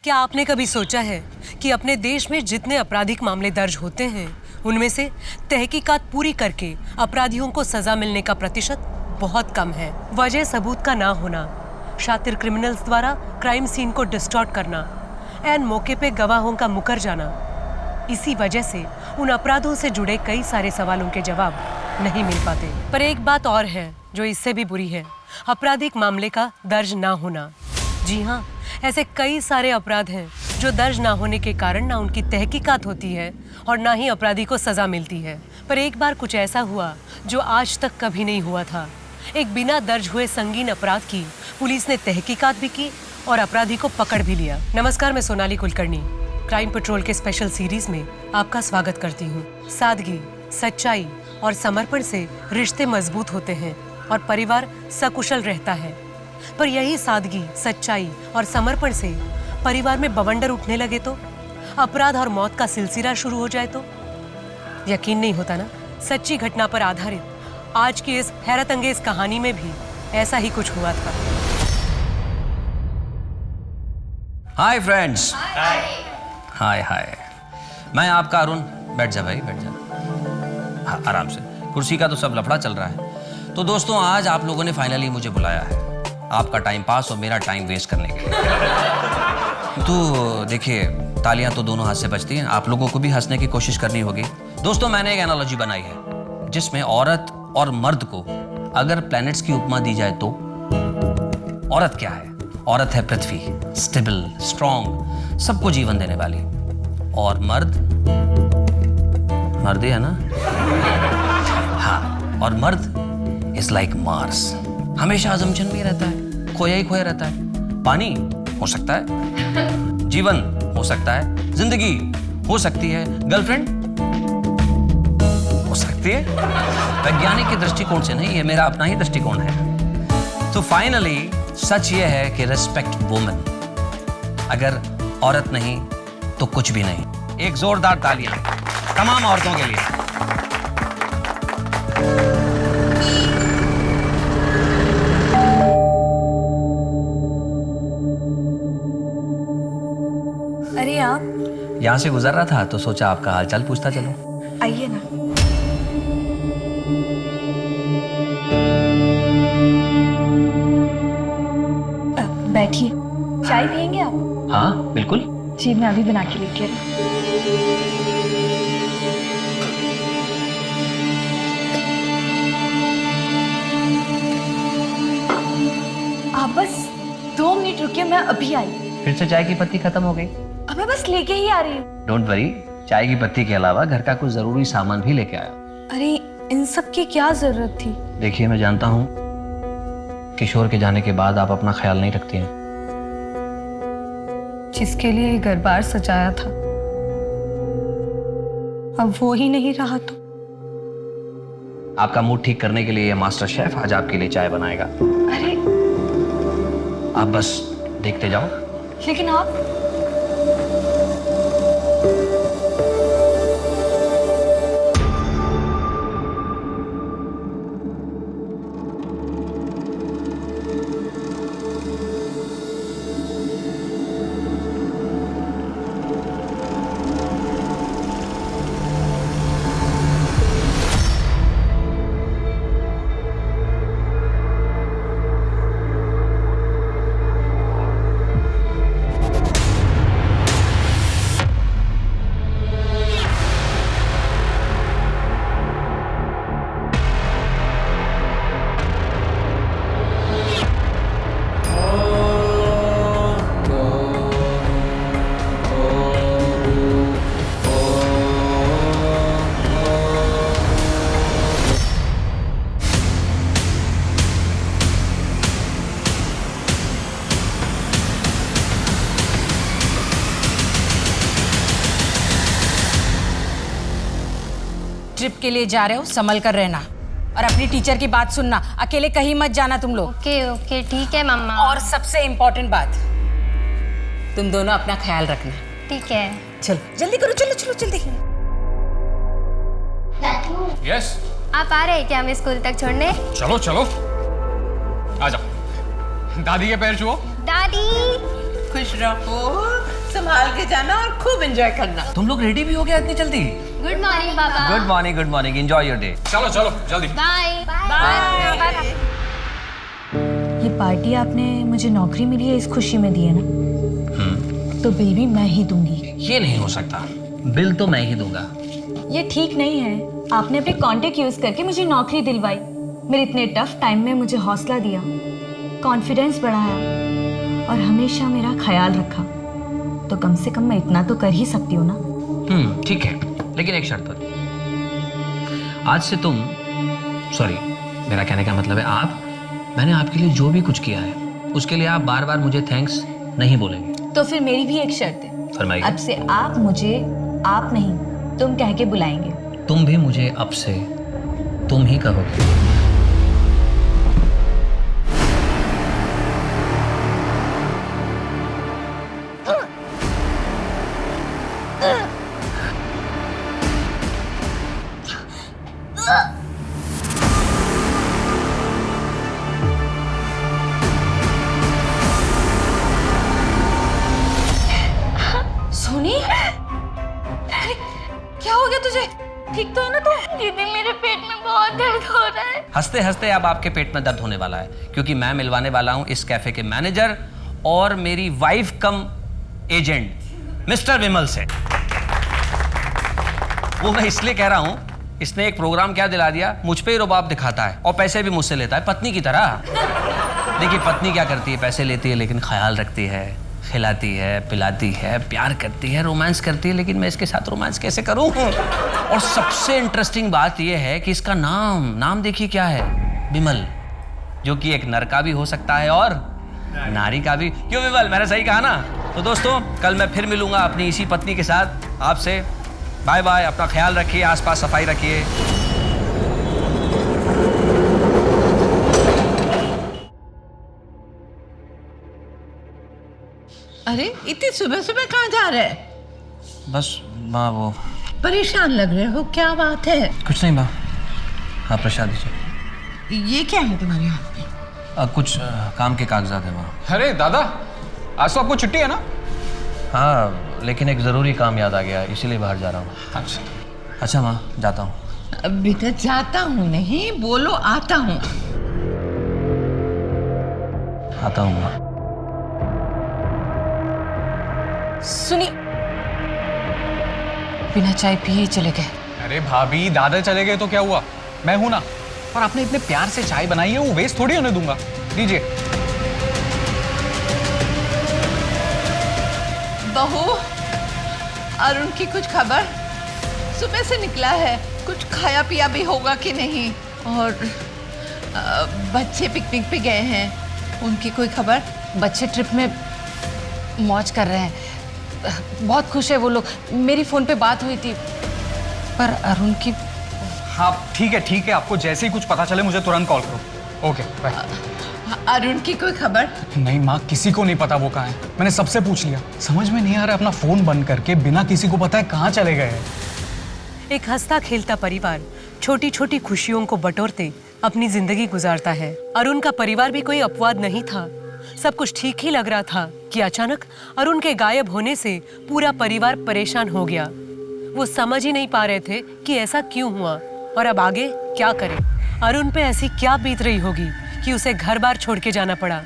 क्या आपने कभी सोचा है कि अपने देश में जितने आपराधिक मामले दर्ज होते हैं उनमें से तहकीकात पूरी करके अपराधियों को सजा मिलने का प्रतिशत बहुत कम है। वजह सबूत का ना होना, शातिर क्रिमिनल्स द्वारा क्राइम सीन को डिस्टॉर्ट करना, एन मौके पे गवाहों का मुकर जाना, इसी वजह से उन अपराधों से जुड़े कई सारे सवालों के जवाब नहीं मिल पाते। पर एक बात और है जो इससे भी बुरी है, आपराधिक मामले का दर्ज ना होना। जी हाँ, ऐसे कई सारे अपराध हैं जो दर्ज ना होने के कारण ना उनकी तहकीकात होती है और ना ही अपराधी को सजा मिलती है। पर एक बार कुछ ऐसा हुआ जो आज तक कभी नहीं हुआ था। एक बिना दर्ज हुए संगीन अपराध की पुलिस ने तहकीकात भी की और अपराधी को पकड़ भी लिया। नमस्कार, मैं सोनाली कुलकर्णी क्राइम पेट्रोल के स्पेशल सीरीज में आपका स्वागत करती हूँ। सादगी, सच्चाई और समर्पण से रिश्ते मजबूत होते हैं और परिवार सकुशल रहता है। पर यही सादगी, सच्चाई और समर्पण से परिवार में बवंडर उठने लगे तो, अपराध और मौत का सिलसिला शुरू हो जाए तो यकीन नहीं होता ना। सच्ची घटना पर आधारित आज की इस हैरत अंगेज कहानी में भी ऐसा ही कुछ हुआ था। Hi friends. हाय हाय, मैं आपका अरुण। बैठ जा भाई, बैठ जा। हाँ, आराम से। कुर्सी का तो सब लफड़ा चल रहा है। तो दोस्तों, आज आप लोगों ने फाइनली मुझे बुलाया है आपका टाइम पास और मेरा टाइम वेस्ट करने के लिए। तो देखिए, तालियां तो दोनों हाथ से बजती हैं। आप लोगों को भी हंसने की कोशिश करनी होगी। दोस्तों, मैंने एक एनालॉजी बनाई है जिसमें औरत और मर्द को अगर प्लैनेट्स की उपमा दी जाए तो औरत क्या है? औरत है पृथ्वी, स्टेबल, स्ट्रॉन्ग, सबको जीवन देने वाली। और मर्द ही है ना? हाँ, और मर्द इज लाइक मार्स, हमेशा अजम्पशन में रहता है, खोया ही खोया रहता है। पानी हो सकता है, जीवन हो सकता है, जिंदगी हो सकती है, गर्लफ्रेंड हो सकती है। वैज्ञानिक के दृष्टिकोण से नहीं, ये मेरा अपना ही दृष्टिकोण है। तो फाइनली सच ये है कि रिस्पेक्ट वुमेन। अगर औरत नहीं तो कुछ भी नहीं। एक जोरदार तालियां तमाम औरतों के लिए। अरे आप यहां से गुजर रहा था तो सोचा आपका हालचाल पूछता चलो। आइए ना। बैठिए, चाय पियेंगे आप? हाँ बिल्कुल। जी, मैं अभी बना के लेके आई। आप बस 2 मिनट रुकिए, मैं अभी आई। फिर से चाय की पत्ती खत्म हो गई? अब मैं बस लेके ही आ रही हूँ। डोंट वरी, चाय की पत्ती के अलावा घर का कुछ जरूरी सामान भी लेके आया। अरे, इन सब की क्या जरूरत थी? देखिए, मैं जानता हूँ किशोर के जाने के बाद आप अपना ख्याल नहीं रखती हैं। जिसके लिए घर बार सजाया था, अब वो ही नहीं रहा तो आपका मूड ठीक करने के लिए ये मास्टर शेफ आज आपके लिए चाय बनाएगा। अरे, आप बस देखते जाओ। लेकिन आप ट्रिप के लिए जा रहे हो, संभल कर रहना और अपनी टीचर की बात सुनना। अकेले कहीं मत जाना तुम लोग। ओके ओके, ठीक है मम्मा। और सबसे इम्पोर्टेंट बात, तुम दोनों अपना ख्याल रखना। ठीक है। चलो जल्दी करो, चलो चलो जल्दी। यस, आप आ रहे हैं क्या हमें स्कूल तक छोड़ने? चलो चलो आ जाओ। दादी के पैर छुओ। दादी खुश रहो। संभाल के जाना और खूब एंजॉय करना। तुम लोग रेडी भी हो गया इतनी जल्दी? गुड मॉर्निंग पापा। Good morning, enjoy your day. चलो चलो जल्दी। Bye bye. ये पार्टी आपने मुझे नौकरी मिली है इस खुशी में दी है ना, तो बिल भी मैं ही दूंगी। ये नहीं हो सकता, बिल तो मैं ही दूंगा। ये ठीक नहीं है। आपने अपने कॉन्टेक्ट यूज करके मुझे नौकरी दिलवाई, मेरे इतने टफ टाइम में मुझे हौसला दिया, कॉन्फिडेंस बढ़ाया और हमेशा मेरा ख्याल रखा, तो कम से कम मैं इतना तो कर ही सकती हूँ ना। ठीक है, लेकिन एक शर्त पर। आज से तुम, सॉरी मेरा कहने का मतलब है आप, मैंने आपके लिए जो भी कुछ किया है उसके लिए आप बार बार मुझे थैंक्स नहीं बोलेंगे। तो फिर मेरी भी एक शर्त है, फरमाइए। अब से आप मुझे आप नहीं तुम कह के बुलाएंगे। तुम भी मुझे अब से तुम ही कहोगे। सोनी, अरे क्या हो गया तुझे? ठीक तो है ना तू? दीदी मेरे पेट में बहुत दर्द हो रहा है। हंसते हंसते अब आपके पेट में दर्द होने वाला है, क्योंकि मैं मिलवाने वाला हूं इस कैफे के मैनेजर और मेरी वाइफ कम एजेंट मिस्टर विमल से। वो मैं इसलिए कह रहा हूं, इसने एक प्रोग्राम क्या दिला दिया, मुझ पे ही रुबाब दिखाता है और पैसे भी मुझसे लेता है पत्नी की तरह। देखिए पत्नी क्या करती है, पैसे लेती है लेकिन ख्याल रखती है, खिलाती है, पिलाती है, प्यार करती है, रोमांस करती है, लेकिन मैं इसके साथ रोमांस कैसे करूं? और सबसे इंटरेस्टिंग बात यह है कि इसका नाम देखिए क्या है, विमल, जो कि एक नर का भी हो सकता है और नारी का भी। क्यों विमल, मैंने सही कहा ना? तो दोस्तों कल मैं फिर मिलूंगा अपनी इसी पत्नी के साथ आपसे। बाय बाय, अपना ख्याल रखिए, आसपास सफाई रखिए। अरे इतनी सुबह सुबह कहाँ जा रहे हैं? बस माँ वो परेशान लग रहे हो, क्या बात है? कुछ नहीं माँ, हाँ प्रसाद दीजिए। ये क्या है तुम्हारे हाथ में? कुछ काम के कागजात है माँ। अरे दादा, आज तो आपको छुट्टी है ना? हाँ, लेकिन एक ज़रूरी काम याद आ गया, इसीलिए बाहर जा रहा हूँ। अच्छा माँ, जाता हूँ। बेटा जाता हूँ नहीं, बोलो आता हूँ। आता हूँ माँ। सुनी, बिना चाय पिए ही चले गए। अरे भाभी, दादा चले गए तो क्या हुआ, मैं हूं ना। और आपने इतने प्यार से चाय बनाई है, वो वेस्ट थोड़ी होने दूंगा। दीजिए। बहू, अरुण की कुछ खबर? सुबह से निकला है, कुछ खाया पिया भी होगा कि नहीं? और बच्चे पिकनिक पे गए हैं, उनकी कोई खबर? बच्चे ट्रिप में मौज कर रहे हैं, बहुत खुश है वो लोग। मेरी फोन पे बात हुई थी, पर अरुण की। हाँ ठीक है, आपको जैसे ही कुछ पता चले मुझे तुरंत कॉल करो। Okay bye. अरुण की कोई खबर? नहीं माँ, किसी को नहीं पता वो कहाँ है। मैंने सबसे पूछ लिया, समझ में नहीं आ रहा, अपना फोन बंद करके बिना किसी को पता है कहाँ चले गए हैं। एक हंसता खेलता परिवार छोटी छोटी खुशियों को बटोरते अपनी जिंदगी गुजारता है। अरुण का परिवार भी कोई अपवाद नहीं था। सब कुछ ठीक ही लग रहा था कि अचानक अरुण के गायब होने से पूरा परिवार परेशान हो गया। वो समझ ही नहीं पा रहे थे कि ऐसा क्यों हुआ और अब आगे क्या करें। अरुण पे ऐसी क्या बीत रही होगी कि उसे घर बार छोड़ के जाना पड़ा।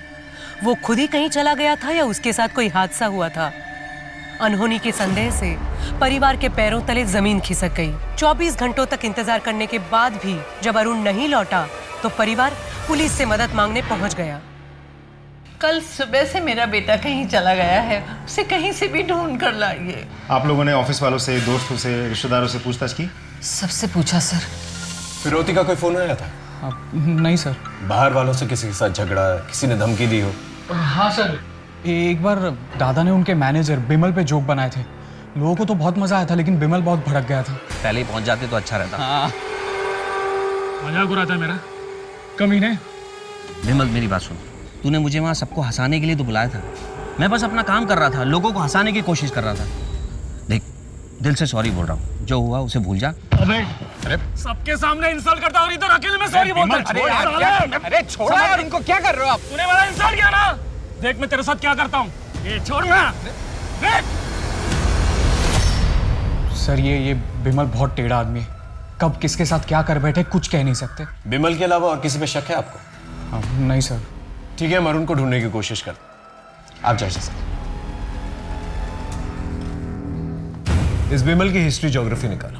वो खुद ही कहीं चला गया था या उसके साथ कोई हादसा हुआ था। अनहोनी के संदेह से परिवार के पैरों तले जमीन खिसक गई। 24 घंटों तक इंतजार करने के बाद भी जब अरुण नहीं लौटा तो परिवार पुलिस से मदद मांगने पहुंच गया। कल सुबह से मेरा बेटा कहीं चला गया है, उसे कहीं से भी ढूंढ कर लाइए। आप लोगों ने ऑफिस वालों से, दोस्तों से, रिश्तेदारों से पूछताछ की? सबसे पूछा सर। फिरौती का कोई फोन आया था? नहीं सर। बाहर वालों से किसी के साथ झगड़ा, किसी ने धमकी दी हो? हाँ सर, एक बार दादा ने उनके मैनेजर बिमल पे जोक बनाए थे। लोगों को तो बहुत मजा आया था, लेकिन बिमल बहुत भड़क गया था। पहले ही पहुंच जाते तो अच्छा रहता। हाँ, मजाक उड़ाता है मेरा कमीने। विमल मेरी बात सुन, तूने मुझे वहाँ सबको हंसाने के लिए तो बुलाया था। मैं बस अपना काम कर रहा था, लोगों को हंसाने की कोशिश कर रहा था। देख, दिल से सॉरी बोल रहा हूँ, जो हुआ उसे भूल जा। अबे, अरे सबके सामने इंसल्ट करता और इधर अकेले में सॉरी बोलता है। अरे छोड़ो यार, इनको क्या कर रहे हो आप? तूने मेरा इंसल्ट किया ना, देख मैं तेरे साथ क्या करता हूँ। ये छोड़ ना। देख सर ये बिमल बहुत टेढ़ा आदमी है, कब किसके साथ क्या कर बैठे कुछ कह नहीं सकते। बिमल के अलावा और किसी पे शक है आपको? नहीं सर। ठीक है, हम अरुण को ढूंढने की कोशिश करते हैं। आप जाइए सर। इस बिमल की हिस्ट्री ज्योग्राफी निकाला,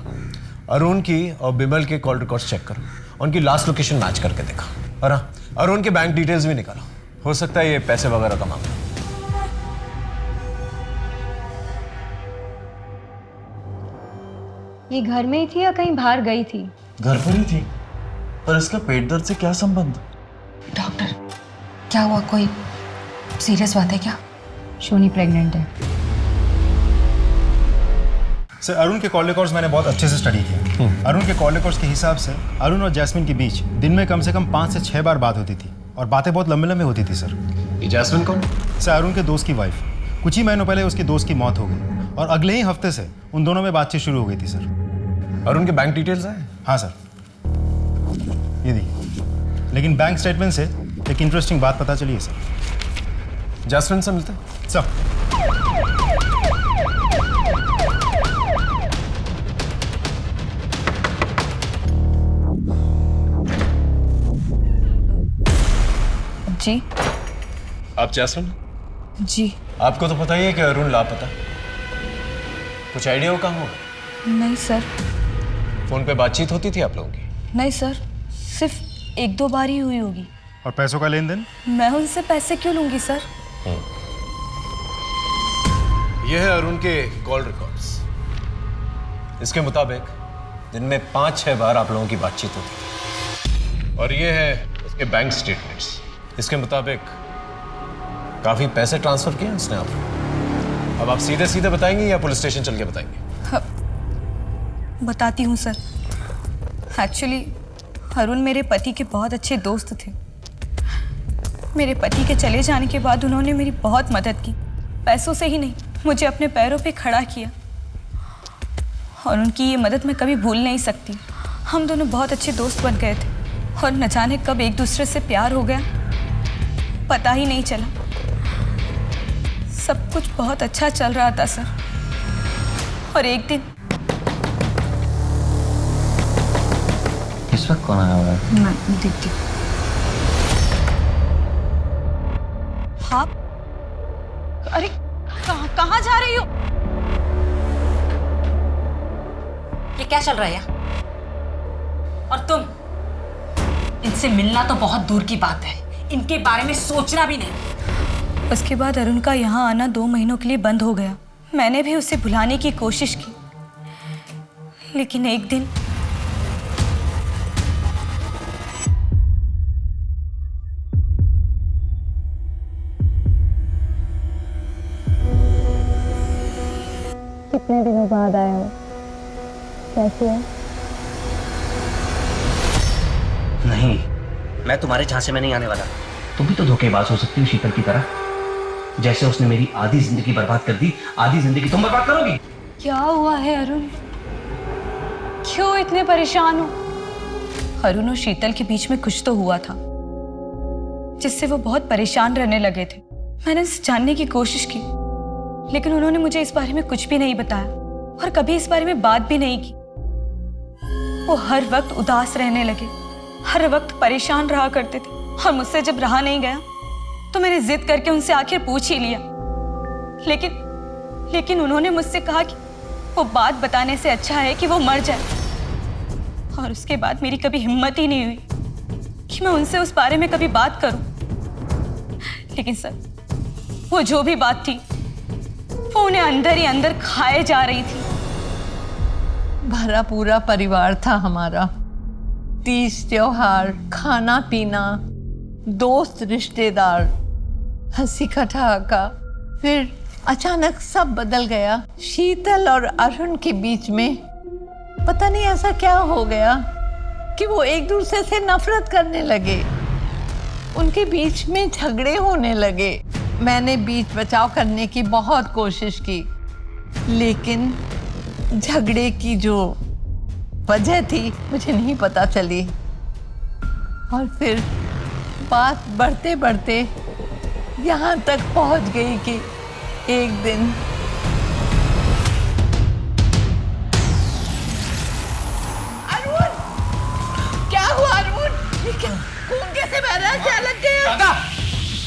अरुण की और बिमल के कॉल रिकॉर्ड्स चेक करो, उनकी लास्ट लोकेशन मैच करके देखा, और हाँ, अरुण के बैंक डिटेल्स भी निकाला। हो सकता है ये पैसे वगैरह का मामला। ये घर में ही थी या कहीं बाहर गई थी? घर पर ही थी, पर इसका पेट दर्द से क्या संबंध? डॉक्टर, क्या हुआ? कोई सीरियस बात है क्या? शोनी प्रेग्नेंट है। सर अरुण के कॉल रिकॉर्ड्स मैंने बहुत अच्छे से स्टडी किए। अरुण के कॉल रिकॉर्ड्स के हिसाब से अरुण और जैस्मिन के बीच दिन में कम से कम 5 से 6 बार बात होती थी, और बातें बहुत लंबे लंबे होती थी सर। ये जैस्मिन कौन? सर अरुण के दोस्त की वाइफ। कुछ ही महीनों पहले उसके दोस्त की मौत हो गई, और अगले ही हफ्ते से उन दोनों में बातचीत शुरू हो गई थी सर। अरुण के बैंक डिटेल्स हैं? हाँ सर, ये देखिए। लेकिन बैंक स्टेटमेंट से एक इंटरेस्टिंग बात पता चली है सर। जैस्मिन से मिलते हैं सर। जी। आप जैस्मिन? जी। आपको तो पता ही है कि अरुण लापता। कुछ आइडिया हो कहाँ होगा? नहीं सर। फोन पे बातचीत होती थी आप लोगों की? नहीं सर, सिर्फ 1-2 बार ही हुई होगी। और पैसों का लेन देन? मैं उनसे पैसे क्यों लूंगी सर? यह है अरुण के कॉल रिकॉर्ड्स। इसके मुताबिक दिन में 5-6 बार आप लोगों की बातचीत होती थी, और ये है उसके बैंक स्टेटमेंट्स। इसके मुताबिक काफी पैसे ट्रांसफर किए उसने आपको। अब आप सीधे सीधे बताएंगे या पुलिस स्टेशन चल के बताएंगे? बताती हूँ सर। एक्चुअली अरुण मेरे पति के बहुत अच्छे दोस्त थे। मेरे पति के चले जाने के बाद उन्होंने मेरी बहुत मदद की, पैसों से ही नहीं, मुझे अपने पैरों पे खड़ा किया, और उनकी ये मदद मैं कभी भूल नहीं सकती। हम दोनों बहुत अच्छे दोस्त बन गए थे, और न जाने कब एक दूसरे से प्यार हो गया, पता ही नहीं चला। सब कुछ बहुत अच्छा चल रहा था सर, और एक दिन इस वक्त कौन आया हुआ है? मैं देखती हूँ। आप? अरे कहाँ जा रही हो? ये क्या चल रहा है यार? और तुम? इनसे मिलना तो बहुत दूर की बात है, इनके बारे में सोचना भी नहीं। उसके बाद अरुण का यहाँ आना 2 महीनों के लिए बंद हो गया। मैंने भी उसे भुलाने की कोशिश की, लेकिन एक दिन कितने दिनों बाद आया हो? कैसे है? नहीं, मैं तुम्हारे झांसे में नहीं आने वाला। तुम भी तो धोखेबाज हो सकती हो शीतल की तरह। जैसे उसने मेरी आधी जिंदगी बर्बाद कर दी, आधी जिंदगी तुम बर्बाद करोगी। क्या हुआ है अरुण? क्यों इतने परेशान हो? अरुण और शीतल के बीच में कुछ तो हुआ था, जिससे वो बहुत परेशान रहने लगे थे। मैंने उनसे जानने की कोशिश की, लेकिन उन्होंने मुझे इस बारे में कुछ भी नहीं बताया, और कभी इस बारे में बात भी नहीं की। वो हर वक्त उदास रहने लगे, हर वक्त परेशान रहा करते थे, और मुझसे जब रहा नहीं गया तो मैंने जिद करके उनसे आखिर पूछ ही लिया। लेकिन उन्होंने मुझसे कहा कि वो बात बताने से अच्छा है कि वो मर जाए। और उसके बाद मेरी कभी हिम्मत ही नहीं हुई कि मैं उनसे उस बारे में कभी बात करूं। लेकिन सर, वो जो भी बात थी वो उन्हें अंदर ही अंदर खाए जा रही थी। भरा पूरा परिवार था हमारा। तीज त्योहार, खाना पीना, दोस्त रिश्तेदार, हंसी ठहाका। फिर अचानक सब बदल गया। शीतल और अरुण के बीच में पता नहीं ऐसा क्या हो गया कि वो एक दूसरे से नफरत करने लगे। उनके बीच में झगड़े होने लगे। मैंने बीच बचाव करने की बहुत कोशिश की, लेकिन झगड़े की जो वजह थी मुझे नहीं पता चली। और फिर बात बढ़ते बढ़ते यहाँ तक पहुँच गई कि एक दिन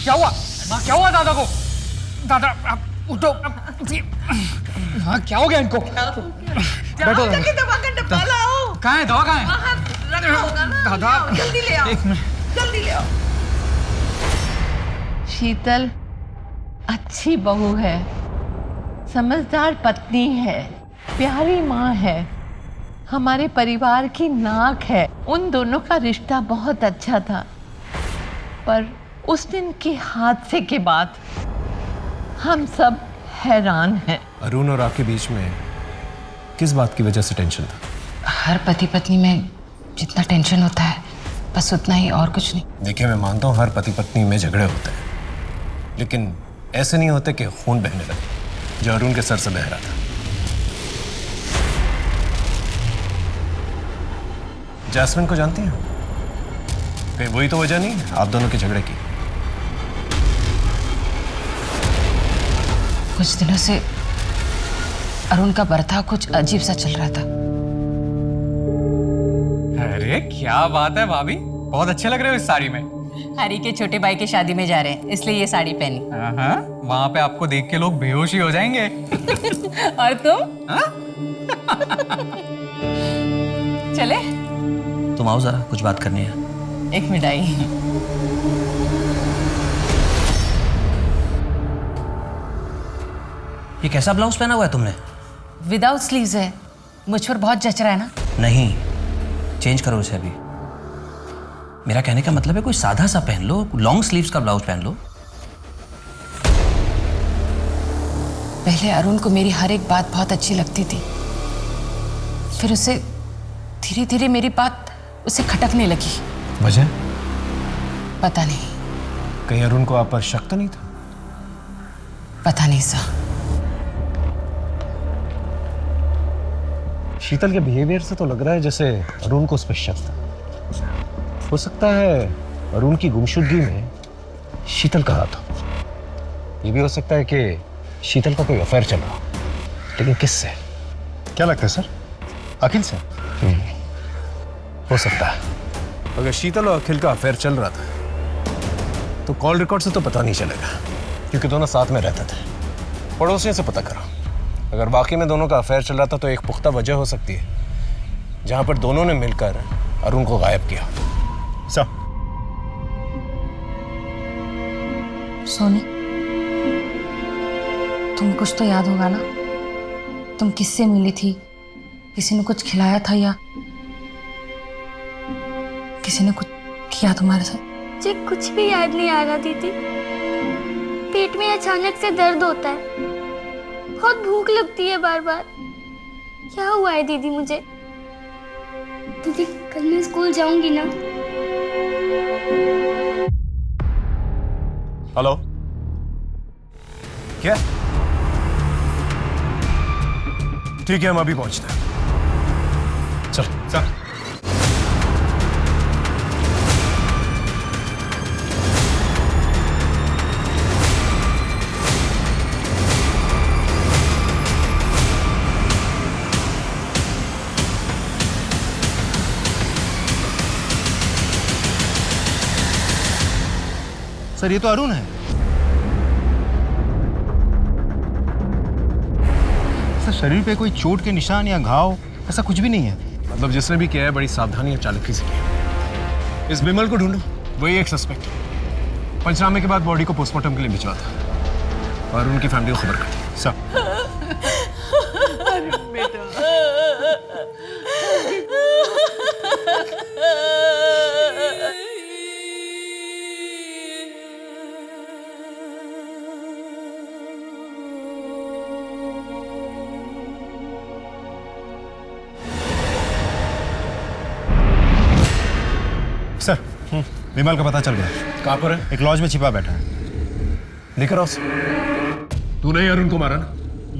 क्या हुआ माँ? क्या हुआ दादा को? दादा आप उठो। हाँ क्या हो गया इनको? बैठो जाके दवा का डब्बा लाओ। कहाँ है दवा? कहाँ है? बाहर रखा होगा ना। दादा जल्दी ले आओ, एक मिनट। जल्दी ले आओ। शीतल अच्छी बहू है, समझदार पत्नी है, प्यारी माँ है, हमारे परिवार की नाक है। उन दोनों का रिश्ता बहुत अच्छा था, पर उस दिन के हादसे के बाद हम सब हैरान हैं। अरुण और आपके बीच में किस बात की वजह से टेंशन था? हर पति पत्नी में जितना टेंशन होता है बस उतना ही, और कुछ नहीं। देखिए, मैं मानता हूँ हर पति पत्नी में झगड़े होते हैं, लेकिन ऐसे नहीं होते कि खून बहने लगे, जो अरुण के सर से बह रहा था। जैस्मिन को जानती हैं? कहीं वही तो वजह नहीं आप दोनों के झगड़े की? कुछ दिनों से अरुण का बर्ताव कुछ अजीब सा चल रहा था। अरे क्या बात है भाभी, बहुत अच्छे लग रहे हो इस साड़ी में। हरी के छोटे भाई की शादी में जा रहे हैं, इसलिए ये साड़ी पहनी। हाँ, वहाँ पे आपको देख के लोग बेहोश ही हो जाएंगे। और तुम? चले? तुम आओ जरा, कुछ बात करनी है। एक मिठाई। ये कैसा ब्लाउज पहना हुआ है तुमने? विदाउट स्लीव्स है, मुझ पर बहुत जच रहा है ना। नहीं, चेंज करो इसे अभी। मेरा कहने का मतलब है कोई सादा सा पहन लो, लॉन्ग स्लीव्स का ब्लाउज पहन लो। पहले अरुण को मेरी हर एक बात बहुत अच्छी लगती थी, फिर उसे धीरे धीरे मेरी बात उसे खटकने लगी। वजह? पता नहीं। कहीं अरुण को आप पर शक तो नहीं था? पता नहीं सा। शीतल के बिहेवियर से तो लग रहा है जैसे अरुण को उस पर शक था। हो सकता है अरुण की गुमशुदगी में शीतल का हाथ हो। ये भी हो सकता है कि शीतल का कोई अफेयर चल रहा हो, लेकिन किससे? क्या लगता है सर? अखिल से? हो सकता है। अगर शीतल और अखिल का अफेयर चल रहा था तो कॉल रिकॉर्ड से तो पता नहीं चलेगा, क्योंकि दोनों साथ में रहते थे। पड़ोसियों से पता करो। अगर वाकई में दोनों का अफेयर चल रहा था तो एक पुख्ता वजह हो सकती है जहां पर दोनों ने मिलकर अरुण को गायब किया। सर सोनी, तुम कुछ तो याद होगा ना? तुम किससे मिली थी? किसी ने कुछ खिलाया था या किसी ने कुछ किया तुम्हारे साथ? मुझे कुछ भी याद नहीं आ रहा दीदी। पेट में अचानक से दर्द होता है, बहुत भूख लगती है बार बार। क्या हुआ है दीदी मुझे? दीदी कल मैं स्कूल जाऊंगी ना? हेलो, क्या? ठीक है, हम अभी पहुंचते हैं। चल सर। सर, ये तो अरुण है। सर, शरीर पे कोई चोट के निशान या घाव ऐसा कुछ भी नहीं है। मतलब जिसने भी किया है बड़ी सावधानी और चालाकी से किया। इस बिमल को ढूंढो, वही एक सस्पेक्ट। पंचनामे के बाद बॉडी को पोस्टमार्टम के लिए भिजवा था और उनकी फैमिली को खबर कर दी। सर, सर, विमल का पता चल गया। कहाँ पर है? एक लॉज में छिपा बैठा है। लेकर आओ। तूने ही अरुण को मारा ना?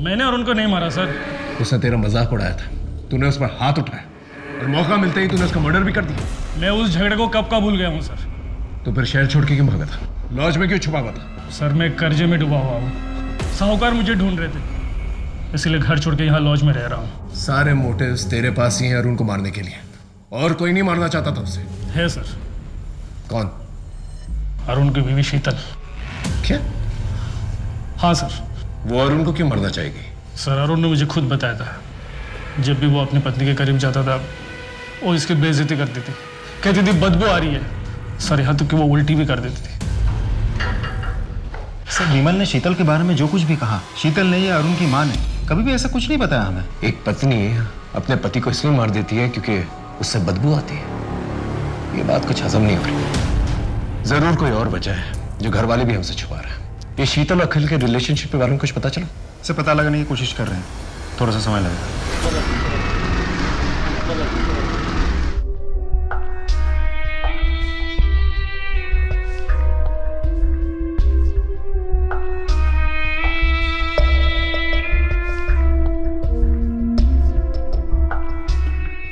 मैंने अरुण को नहीं मारा सर। उसने तेरा मजाक उड़ाया था, तूने उस पर हाथ उठाया और मौका मिलते ही तूने उसका मर्डर भी कर दिया। मैं उस झगड़े को कब का भूल गया हूँ सर। तो फिर शहर छोड़ के क्यों भागा था? लॉज में क्यों छुपा हुआ था? सर, मैं कर्जे में डूबा हुआ हूँ। साहूकार मुझे ढूंढ रहे थे, इसलिए घर छोड़ के यहाँ लॉज में रह रहा हूँ। सारे मोटिव्स तेरे पास ही हैं अरुण को मारने के लिए, और कोई नहीं मारना चाहता था उसे? है सर। कौन? अरुण की बीवी शीतल। क्या? हाँ सर। वो अरुण को क्यों मरना चाहेगी? सर अरुण ने मुझे खुद बताया था, जब भी वो अपनी पत्नी के करीब जाता था वो इसकी बेइज्जती करती थी, कहती थी बदबू आ रही है। सर यहाँ तक कि वो उल्टी भी कर देती थी। सर विमल ने शीतल के बारे में जो कुछ भी कहा, शीतल ने या अरुण की माँ ने कभी भी ऐसा कुछ नहीं बताया हमें। एक पत्नी अपने पति को इसलिए मार देती है क्योंकि उससे बदबू आती है। ये बात कुछ हजम नहीं हो रही। जरूर कोई और वजह है जो घर वाले भी हमसे छुपा रहे हैं। ये शीतल और अखिल के रिलेशनशिप के बारे में कुछ पता चला? से पता लगाने की कोशिश कर रहे हैं, थोड़ा सा समय लगेगा।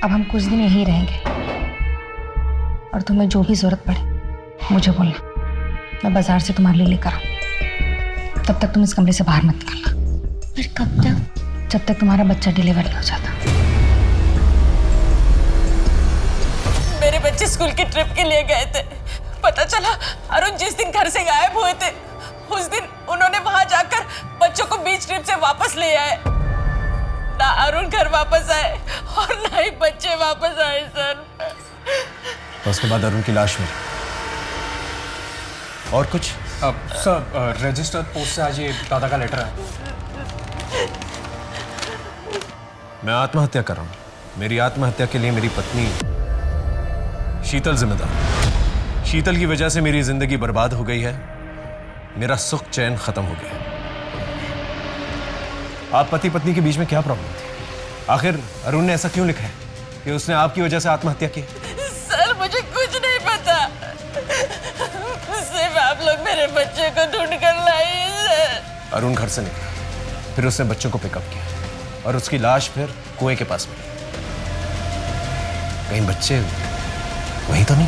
अब हम कुछ दिन यहीं रहेंगे और तुम्हें जो भी जरूरत पड़े मुझे बोलना, मैं बाजार से तुम्हारे लिए लेकर आऊँ। तब तक तुम इस कमरे से बाहर मत निकलना। पर कब तक? जब तक तुम्हारा बच्चा डिलीवर नहीं हो जाता। मेरे बच्चे स्कूल की ट्रिप के लिए गए थे। पता चला अरुण जिस दिन घर से गायब हुए थे उस दिन उन्होंने वहां जाकर बच्चों को बीच ट्रिप से वापस ले आए। ना अरुण घर वापस आए और ना ही बच्चे वापस आए सर। और उसके बाद अरुण की लाश मिली। और कुछ? सर रजिस्टर्ड पोस्ट से आज ये दादा का लेटर है। मैं आत्महत्या कर रहा हूं। मेरी आत्महत्या के लिए मेरी पत्नी शीतल जिम्मेदार। शीतल की वजह से मेरी जिंदगी बर्बाद हो गई है। मेरा सुख चैन खत्म हो गया। आप पति पत्नी के बीच में क्या प्रॉब्लम थी? आखिर अरुण ने ऐसा क्यों लिखा है कि उसने आपकी वजह से आत्महत्या की? सर मुझे कुछ नहीं पता, सिर्फ आप लोग मेरे बच्चे को ढूंढ कर लाइए सर। अरुण घर से निकला, फिर उसने बच्चों को पिकअप किया और उसकी लाश फिर कुएं के पास मिली। कहीं बच्चे वही तो नहीं?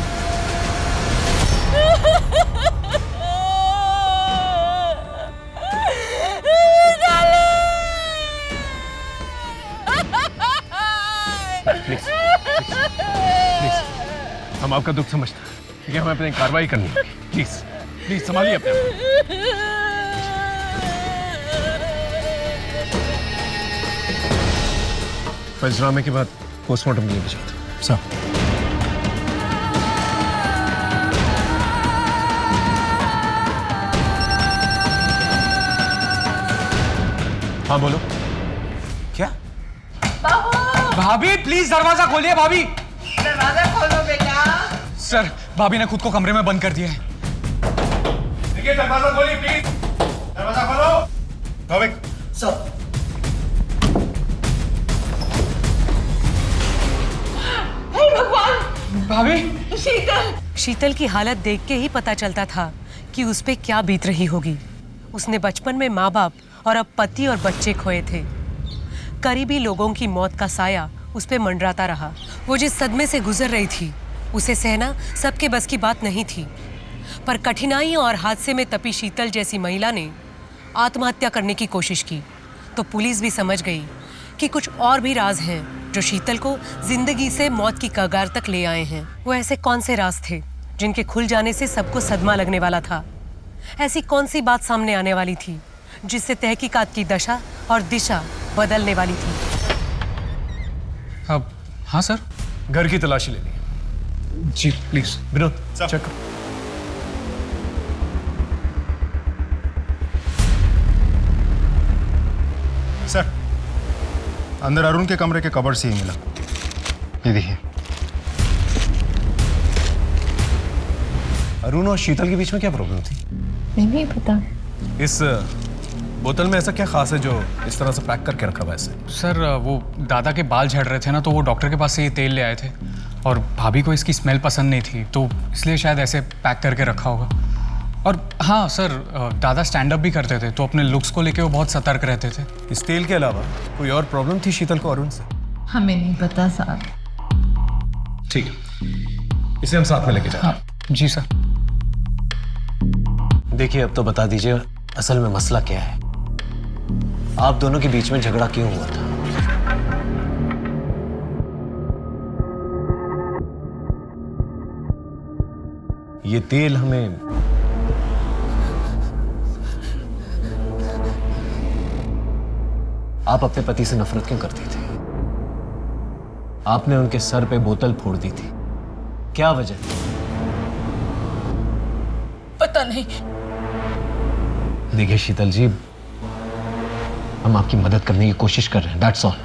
प्लीज हम आपका दुख समझते हैं, ठीक है? हमें अपनी कार्रवाई करनी है। प्लीज प्लीज संभालिए अपने आप। पंचनामे के बाद पोस्टमार्टम के लिए भिजवा दो। सर हाँ बोलो। क्या? भाभी प्लीज दरवाजा खोलिए। भाभी दरवाजा खोलो बेटा। सर भाभी ने खुद को कमरे में बंद कर दिया है। देखिए दरवाजा खोलिए प्लीज। दरवाजा खोलो। भाविक सर। भाभी शीतल की हालत देख के ही पता चलता था कि उस पे क्या बीत रही होगी। उसने बचपन में माँ बाप और अब पति और बच्चे खोए थे। करीबी लोगों की मौत का साया उस पे मंडराता रहा। वो जिस सदमे से गुजर रही थी उसे सहना सबके बस की बात नहीं थी। पर कठिनाइयों और हादसे में तपी शीतल जैसी महिला ने आत्महत्या करने की कोशिश की तो पुलिस भी समझ गई कि कुछ और भी राज हैं जो शीतल को जिंदगी से मौत की कगार तक ले आए हैं। वो ऐसे कौन से राज थे जिनके खुल जाने से सबको सदमा लगने वाला था? ऐसी कौन सी बात सामने आने वाली थी जिससे तहकीकात की दशा और दिशा बदलने वाली थी? अब हाँ सर। घर की तलाशी लेनी है। जी प्लीज। विनोद चेक करो। सर अंदर अरुण के कमरे के कबर्ड से ही मिला। ये देखिए। अरुण और शीतल के बीच में क्या प्रॉब्लम थी? नहीं पता। इस बोतल में ऐसा क्या खास है जो इस तरह से पैक करके रखा हुआ है इसे? सर वो दादा के बाल झड़ रहे थे ना, तो वो डॉक्टर के पास से ये तेल ले आए थे और भाभी को इसकी स्मेल पसंद नहीं थी तो इसलिए शायद ऐसे पैक करके रखा होगा। और हाँ सर, दादा स्टैंड अप भी करते थे तो अपने लुक्स को लेके वो बहुत सतर्क रहते थे। इस तेल के अलावा कोई और प्रॉब्लम थी शीतल को अरुण से? हमें नहीं पता साहब। ठीक है, इसे हम साथ में लेके जाएं। हाँ जी सर। देखिए अब तो बता दीजिए असल में मसला क्या है? आप दोनों के बीच में झगड़ा क्यों हुआ था? ये तेल हमें आप अपने पति से नफरत क्यों करती थी? आपने उनके सर पे बोतल फोड़ दी थी, क्या वजह थी? पता नहीं। देखिए शीतल जी, हम आपकी मदद करने की कोशिश कर रहे हैं, दैट्स ऑल।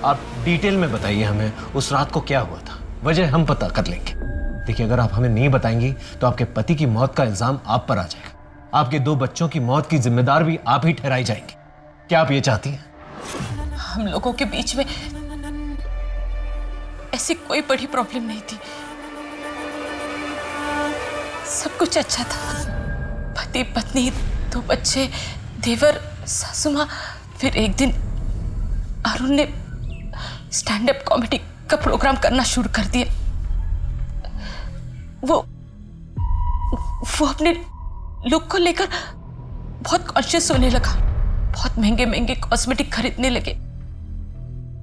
आप डिटेल में बताइए हमें उस रात को क्या हुआ था, वजह हम पता कर लेंगे। देखिए, अगर आप हमें नहीं बताएंगी तो आपके पति की मौत का इल्जाम आप पर आ जाएगा। आपके 2 बच्चों की मौत की जिम्मेदार भी आप ही ठहराई जाएंगे। क्या आप ये चाहती हैं? हम लोगों के बीच में ऐसी कोई बड़ी प्रॉब्लम नहीं थी, सब कुछ अच्छा था। पति पत्नी, 2 बच्चे, देवर, सासू माँ। फिर एक दिन अरुण ने स्टैंड अप कॉमेडी का प्रोग्राम करना शुरू कर दिया। वो अपने लुक को लेकर बहुत कॉन्शियस होने लगा, बहुत महंगे महंगे कॉस्मेटिक खरीदने लगे,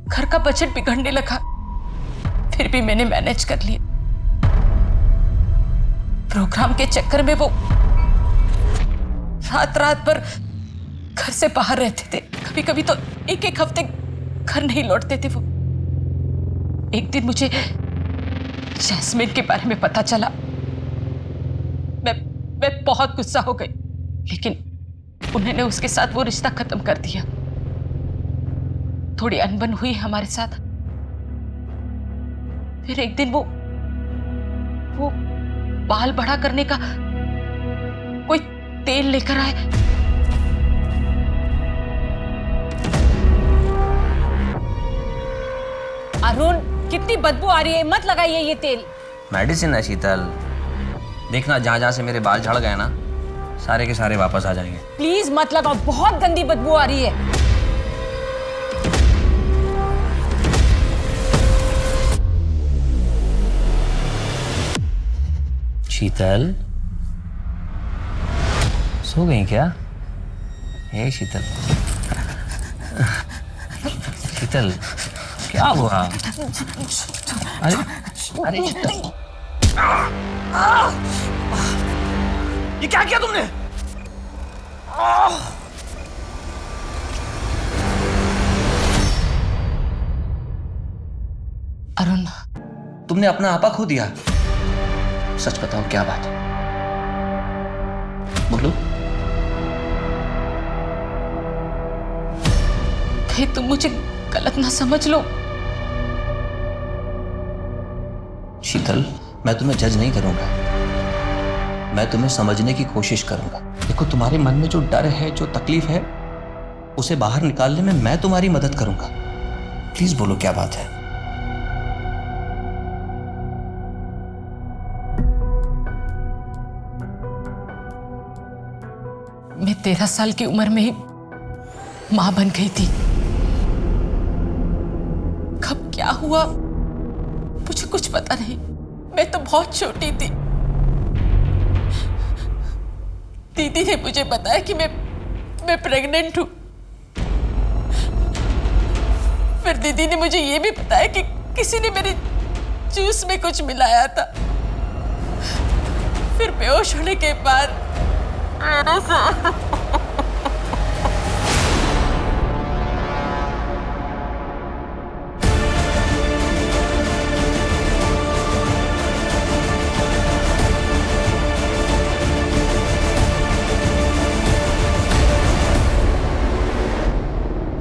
घर का बजट बिगड़ने लगा। फिर भी मैंने मैनेज कर लिया। प्रोग्राम के चक्कर में वो रात रात भर घर से बाहर रहते थे, कभी कभी तो एक हफ्ते घर नहीं लौटते थे वो। एक दिन मुझे जैस्मिन के बारे में पता चला। मैं बहुत गुस्सा हो गई, लेकिन उन्होंने उसके साथ वो रिश्ता खत्म कर दिया। थोड़ी अनबन हुई हमारे साथ। फिर एक दिन वो बाल बड़ा करने का कोई तेल लेकर आए। अरुण, कितनी बदबू आ रही है, मत लगाइए ये तेल। मेडिसिन है शीतल, देखना जहाँ जहाँ से मेरे बाल झड़ गए ना, सारे के सारे वापस आ जाएंगे। प्लीज मत लगाओ, बहुत गंदी बदबू आ रही है। शीतल, सो गई क्या? हे शीतल, शीतल क्या हुआ? अरे अरे शीतल, ये क्या किया तुमने? अरुण, तुमने अपना आपा खो दिया। सच बताओ क्या बात है, बोलो। कहीं तुम मुझे गलत ना समझ लो। शीतल, मैं तुम्हें जज नहीं करूंगा, मैं तुम्हें समझने की कोशिश करूंगा। देखो, तुम्हारे मन में जो डर है, जो तकलीफ है, उसे बाहर निकालने में मैं तुम्हारी मदद करूंगा। प्लीज बोलो क्या बात है। मैं 13 साल की उम्र में ही मां बन गई थी। कब क्या हुआ मुझे कुछ पता नहीं, मैं तो बहुत छोटी थी। दीदी ने मुझे बताया कि मैं प्रेग्नेंट हूं। फिर दीदी ने मुझे ये भी बताया कि किसी ने मेरे जूस में कुछ मिलाया था। फिर बेहोश होने के बाद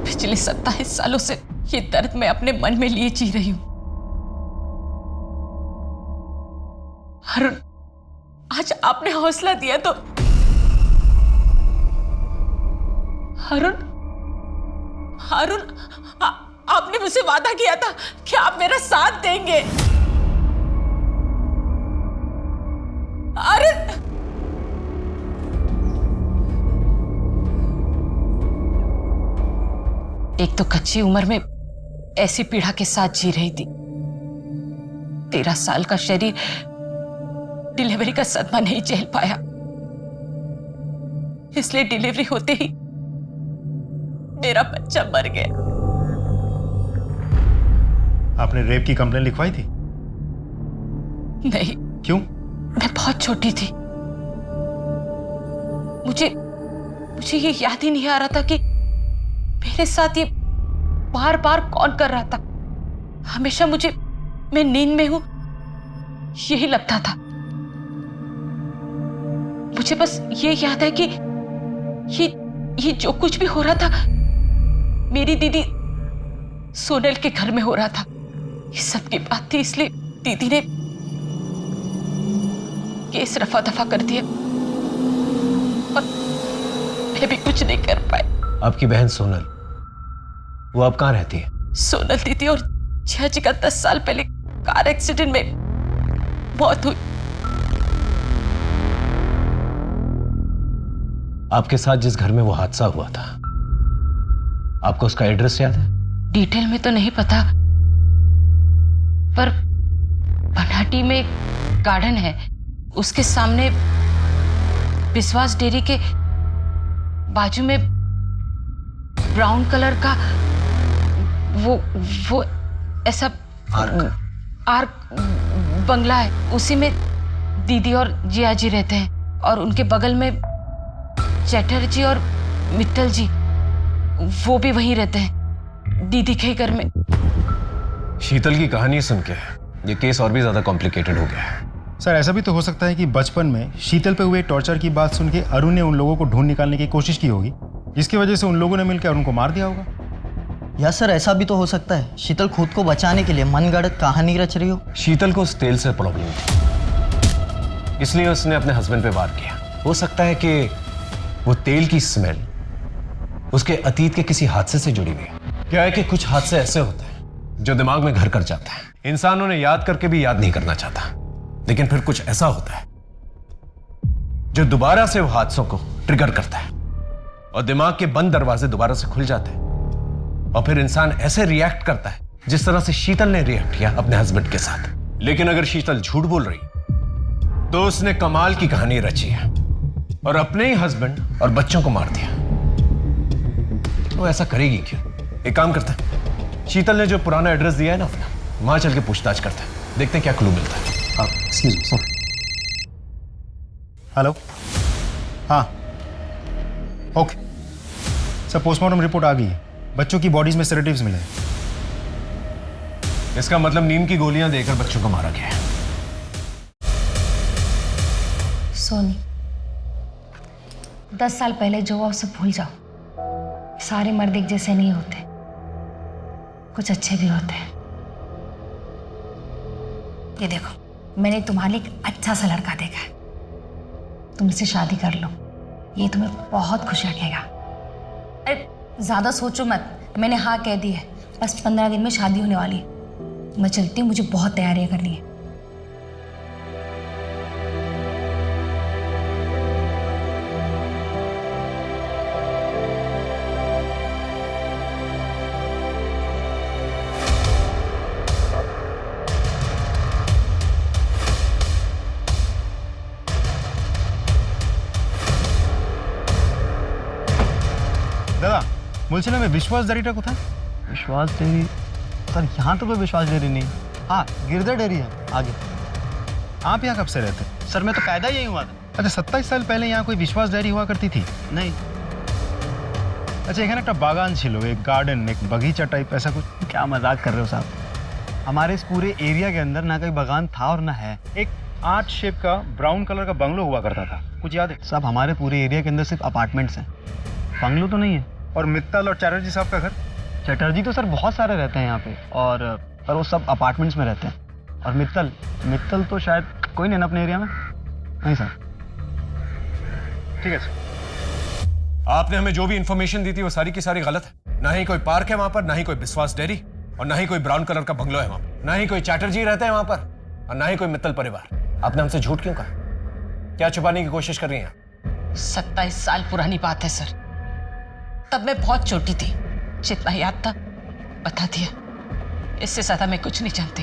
पिछले 27 सालों से ये दर्द मैं अपने मन में लिए जी रही हूं। अरुण, आज आपने हौसला दिया तो अरुण, आपने मुझसे वादा किया था कि आप मेरा साथ देंगे। अरुण, एक तो कच्ची उम्र में ऐसी पीड़ा के साथ जी रही थी। 13 साल का शरीर डिलीवरी का सदमा नहीं झेल पाया, इसलिए डिलीवरी होते ही मेरा बच्चा मर गया। आपने रेप की कंप्लेन लिखवाई थी? नहीं। क्यों? मैं बहुत छोटी थी। मुझे ये याद ही नहीं आ रहा था कि मेरे साथ ये बार बार कौन कर रहा था। हमेशा मुझे, मैं नींद में हूं यही लगता था। मुझे बस ये याद है कि ये जो कुछ भी हो रहा था मेरी दीदी सोनल के घर में हो रहा था। ये सब की बात थी, इसलिए दीदी ने केस रफा दफा कर दिया और मैं भी कुछ नहीं कर पाई। आपकी बहन सोनल, वो अब कहाँ रहती है? सोनल दीदी और जिया जी का 10 साल पहले कार एक्सीडेंट में मौत हुई। आपके साथ जिस घर में वो हादसा हुआ था, आपको उसका एड्रेस याद है? डिटेल में तो नहीं पता, पर बनाटी में एक गार्डन है, उसके सामने विश्वास डेयरी के बाजू में ब्राउन कलर का वो ऐसा आर्क बंगला है। उसी में दीदी और जिया जी रहते हैं और उनके बगल में चटर्जी और मित्तल जी, वो भी वहीं रहते हैं, दीदी के घर में। शीतल की कहानी सुन के ये केस और भी ज्यादा कॉम्प्लिकेटेड हो गया है। सर ऐसा भी तो हो सकता है कि बचपन में शीतल पे हुए टॉर्चर की बात सुन के अरुण ने उन लोगों को ढूंढ निकालने की कोशिश की होगी, जिसकी वजह से उन लोगों ने मिलकर अरुण को मार दिया होगा। या सर ऐसा भी तो हो सकता है शीतल खुद को बचाने के लिए मनगढ़ंत कहानी रच रही हो। शीतल को उस तेल से प्रॉब्लम थी, इसलिए उसने अपने हस्बैंड पे वार किया। हो सकता है कि वो तेल की स्मेल उसके अतीत के किसी हादसे से जुड़ी हुई है। क्या है कि कुछ हादसे ऐसे होते हैं जो दिमाग में घर कर जाते हैं, इंसान उन्हें याद करके भी याद नहीं करना चाहता, लेकिन फिर कुछ ऐसा होता है जो दोबारा से वो हादसों को ट्रिगर करता है और दिमाग के बंद दरवाजे दोबारा से खुल जाते हैं और फिर इंसान ऐसे रिएक्ट करता है जिस तरह से शीतल ने रिएक्ट किया अपने हस्बैंड के साथ। लेकिन अगर शीतल झूठ बोल रही तो उसने कमाल की कहानी रची है और अपने ही हस्बैंड और बच्चों को मार दिया। वो ऐसा करेगी क्यों? एक काम करते हैं, शीतल ने जो पुराना एड्रेस दिया है ना अपना, वहां चल के पूछताछ करते हैं, देखते हैं क्या क्लू मिलता है। Excuse me sir. हेलो, हाँ ओके सर, पोस्टमार्टम रिपोर्ट आ गई है, बच्चों की बॉडीज में सेडेटिव्स मिले हैं। इसका मतलब नींद की गोलियां देकर बच्चों को मारा गया है। सोनी, 10 साल पहले जो हुआ उसे भूल जाओ। सारे मर्द एक जैसे नहीं होते, कुछ अच्छे भी होते हैं। ये देखो, मैंने तुम्हारे लिए एक अच्छा सा लड़का देखा है, तुम इससे शादी कर लो, ये तुम्हें बहुत खुश रखेगा। अरे ज़्यादा सोचो मत, मैंने हाँ कह दी है, बस 15 दिन में शादी होने वाली है। मैं चलती हूँ, मुझे बहुत तैयारियाँ करनी है। दादा বলছিলাম मैं विश्वास डेयरीটা কোথায়? विश्वास डेयरी सर, यहाँ तो कोई विश्वास डेयरी नहीं। हाँ, गिरधर डेयरी है आगे। आप यहाँ कब से रहते? सर मैं तो पैदा यही हुआ था। अच्छा, 27 साल पहले यहाँ कोई विश्वास डेयरी हुआ करती थी? नहीं। अच्छा, এখানে একটা বাগান ছিল, एक गार्डन, एक बगीचा टाइप ऐसा कुछ? क्या मजाक कर रहे हो साहब? हमारे इस पूरे एरिया के अंदर ना कोई बागान था और ना है। एक आर्च शेप का ब्राउन कलर का बंगलो हुआ करता था, कुछ याद है? साहब हमारे पूरे एरिया के अंदर सिर्फ अपार्टमेंट्स हैं, बंगलो तो नहीं है। और मित्तल और चटर्जी साहब का घर? चटर्जी तो सर बहुत सारे रहते हैं यहाँ पे, और पर वो सब अपार्टमेंट्स में रहते हैं। और मित्तल तो शायद कोई नहीं ना अपने एरिया में। नहीं सर। ठीक है सर। आपने हमें जो भी इंफॉर्मेशन दी थी वो सारी की सारी गलत है। ना ही कोई पार्क है वहां पर, ना ही कोई विश्वास डेयरी, और ना ही कोई ब्राउन कलर का बंगलो है वहां पर, ना ही कोई चैटर्जी रहते हैं वहां पर, और ना ही कोई मित्तल परिवार। आपने हमसे झूठ क्यों कहा? क्या छुपाने की कोशिश कर रही हैं? 27 साल पुरानी बात है सर, तब मैं बहुत छोटी थी, जितना याद था बता दिया, इससे ज्यादा मैं कुछ नहीं जानती।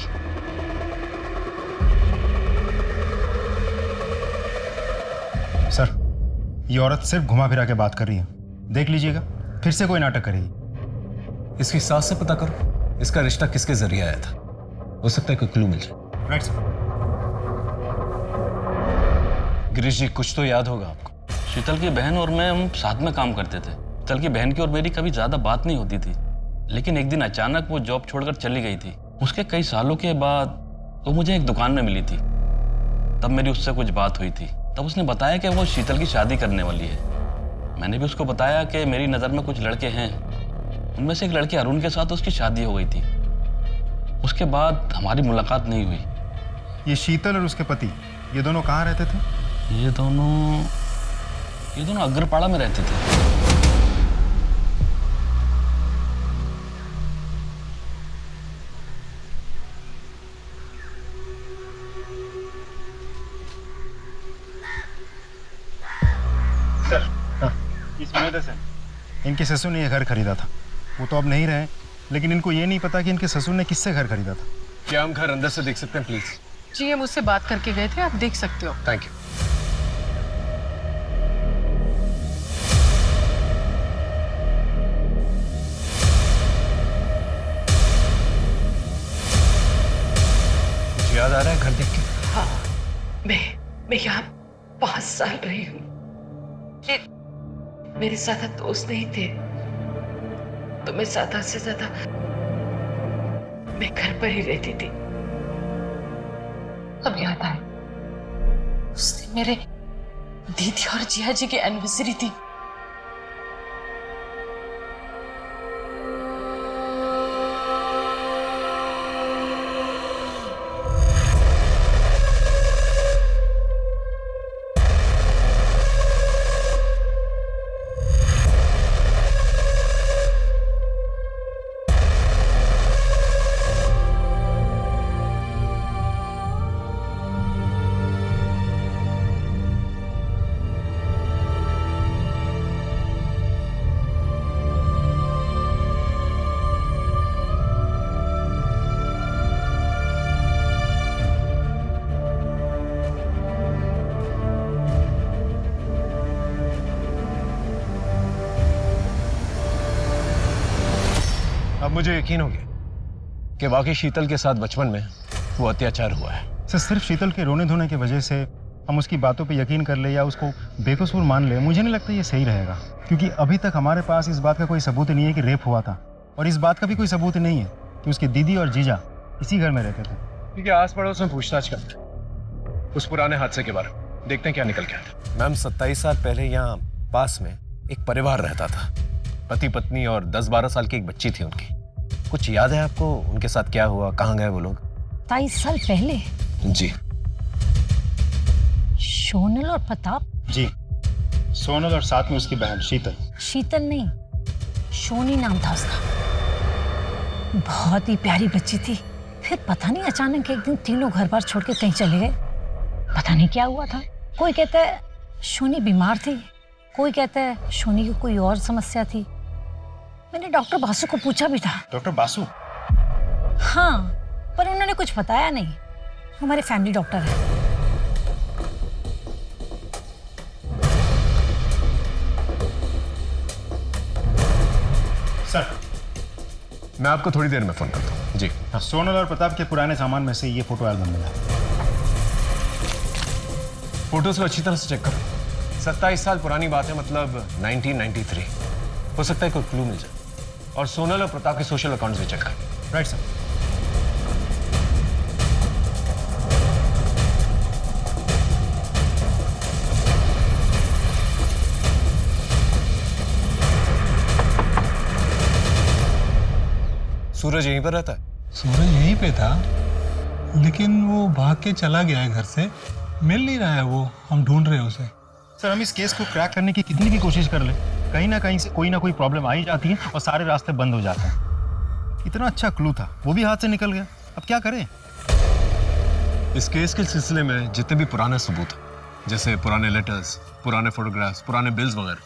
सर, ये औरत सिर्फ घुमा फिरा के बात कर रही है, देख लीजिएगा फिर से कोई नाटक करेगी। इसकी सास से पता करो इसका रिश्ता किसके जरिए आया था, हो सकता है कोई क्लू मिल जाए। Right sir. गिरीश जी, कुछ तो याद होगा आपको। शीतल की बहन और मैं हम साथ में काम करते थे। शीतल की बहन की और मेरी कभी ज्यादा बात नहीं होती थी, लेकिन एक दिन अचानक वो जॉब छोड़कर चली गई थी। उसके कई सालों के बाद वो मुझे एक दुकान में मिली थी। तब मेरी उससे कुछ बात हुई थी। तब उसने बताया कि वो शीतल की शादी करने वाली है। मैंने भी उसको बताया कि मेरी नज़र में कुछ लड़के हैं, उनमें से एक लड़के अरुण के साथ उसकी शादी हो गई थी। उसके बाद हमारी मुलाकात नहीं हुई। ये शीतल और उसके पति, ये दोनों कहाँ रहते थे? ये दोनों अग्रपाड़ा में रहते थे। सर, इस वजह से इनके ससुर ने ये घर खरीदा था। वो तो अब नहीं रहे, लेकिन इनको ये नहीं पता कि इनके ससुर ने किससे घर खरीदा था। क्या हम घर अंदर से देख सकते हैं प्लीज? जी हम उससे बात करके गए थे, आप देख सकते हो। Thank you. याद आ रहा है घर देख के? हाँ, मैं यहाँ 5 साल रही हूँ। मेरे साथ दोस्त नहीं थे तो मैं ज्यादा से ज्यादा मैं घर पर ही रहती थी। अब याद आए, उस दिन मेरे दीदी और जिया जी की एनिवर्सरी थी। अब मुझे यकीन हो गया कि वाकई शीतल के साथ बचपन में वो अत्याचार हुआ है। सर, सिर्फ शीतल के रोने धोने की वजह से हम उसकी बातों पे यकीन कर ले या उसको बेकसूर मान ले, मुझे नहीं लगता ये सही रहेगा। क्योंकि अभी तक हमारे पास इस बात का कोई सबूत नहीं है कि रेप हुआ था, और इस बात का भी कोई सबूत नहीं है कि उसकी दीदी और जीजा इसी घर में रहते थे। क्योंकि आस पड़ोस में पूछताछ करते हैं उस पुराने हादसे के बारे में, देखते हैं क्या निकल के आता है। मैम, 27 साल पहले यहाँ पास में एक परिवार रहता था, पति पत्नी और 10-12 साल की एक बच्ची थी उनकी। कुछ याद है आपको उनके साथ क्या हुआ, कहाँ गए वो लोग? 27 साल पहले? जी। सोनल और प्रताप? जी, सोनल और साथ में उसकी बहन शीतल। शीतल नहीं, सोनी नाम था उसका। बहुत ही प्यारी बच्ची थी। फिर पता नहीं अचानक एक दिन तीनों घर बार छोड़ के कहीं चले गए। पता नहीं क्या हुआ था। कोई कहता है सोनी बीमार थी, कोई कहता है सोनी की कोई और समस्या थी। मैंने डॉक्टर बासु को पूछा भी था। डॉक्टर बासु? हाँ, पर उन्होंने कुछ बताया नहीं। हमारे फैमिली डॉक्टर है। सर, मैं आपको थोड़ी देर में फोन करता हूँ। जी हाँ। सोनल और प्रताप के पुराने सामान में से ये फोटो एल्बम मिला। फोटोज को अच्छी तरह से चेक करो। 27 साल पुरानी बात है, मतलब 1993। हो सकता है कोई क्लू मिल जाए। और सोनल और प्रताप के सोशल अकाउंट्स भी चेक करो। Right sir. सूरज यहीं पर रहता है? सूरज यहीं पे था, लेकिन वो भाग के चला गया है घर से। मिल नहीं रहा है वो, हम ढूंढ रहे हैं उसे। सर, हम इस केस को क्रैक करने की कितनी भी कोशिश कर ले, कहीं ना कहीं से कोई ना कोई प्रॉब्लम आ ही जाती है और सारे रास्ते बंद हो जाते हैं। इतना अच्छा क्लू था, वो भी हाथ से निकल गया। अब क्या करें? इस केस के सिलसिले में जितने भी पुराने सबूत हैं, जैसे पुराने लेटर्स, पुराने फोटोग्राफ्स, पुराने बिल्स वगैरह,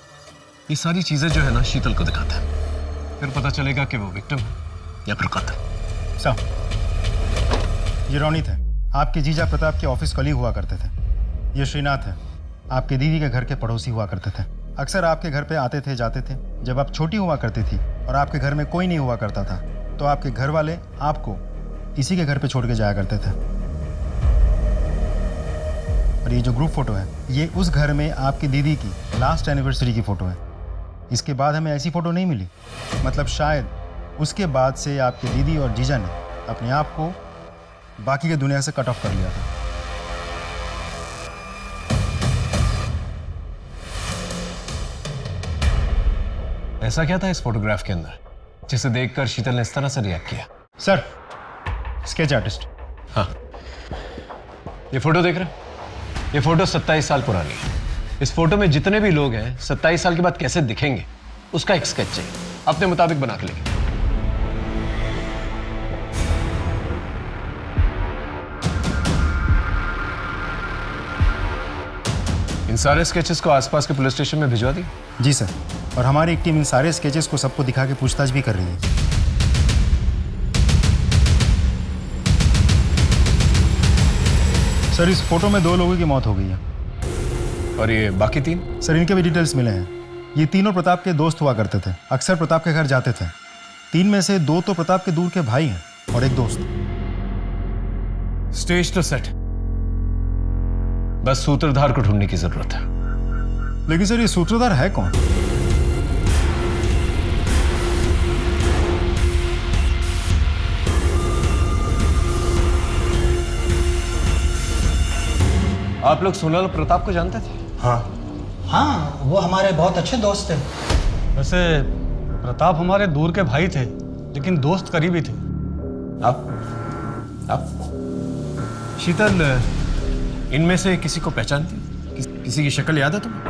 ये सारी चीजें जो है ना शीतल को दिखाता है। फिर पता चलेगा कि वो विक्टिम है या फिर कातिल। सर, ये रोनित है, आपके जीजा प्रताप के ऑफिस कलीग हुआ करते थे। ये श्रीनाथ है, आपके दीदी के घर के पड़ोसी हुआ करते थे। अक्सर आपके घर पे आते थे, जाते थे। जब आप छोटी हुआ करती थी और आपके घर में कोई नहीं हुआ करता था, तो आपके घर वाले आपको इसी के घर पे छोड़ के जाया करते थे। और ये जो ग्रुप फोटो है, ये उस घर में आपकी दीदी की लास्ट एनिवर्सरी की फोटो है। इसके बाद हमें ऐसी फोटो नहीं मिली। मतलब शायद उसके बाद से आपके दीदी और जीजा ने अपने आप को बाकी की दुनिया से कट ऑफ कर लिया था। ऐसा क्या था इस फोटोग्राफ के अंदर जिसे देखकर शीतल ने इस तरह से रिएक्ट किया? Sir, sketch artist. हाँ, ये फोटो देख रहे हैं? ये फोटो 27 साल पुरानी है। इस फोटो में जितने भी लोग हैं 27 साल के बाद कैसे दिखेंगे उसका एक स्केच चाहिए, अपने मुताबिक बना के लेंगे। इन सारे स्केचेस को आसपास के पुलिस स्टेशन में भिजवा दी? जी सर, और हमारी एक टीम इन सारे स्केचेस को सबको दिखा के पूछताछ भी कर रही है। सर, इस फोटो में 2 लोगों की मौत हो गई है। और ये बाकी 3? सर, इनके भी डिटेल्स मिले हैं। ये तीनों प्रताप के दोस्त हुआ करते थे, अक्सर प्रताप के घर जाते थे। 3 में से 2 तो प्रताप के दूर के भाई हैं और एक दोस्त। स्टेज तो सेट, बस सूत्रधार को ढूंढने की जरूरत है। लेकिन सर, ये सूत्रधार है कौन? आप लोग सोनल और प्रताप को जानते थे? हाँ, वो हमारे बहुत अच्छे दोस्त थे। वैसे प्रताप हमारे दूर के भाई थे, लेकिन दोस्त करीबी थे। आप शीतल, इनमें से किसी को पहचानती हो? किसी की शक्ल याद है तुम्हें?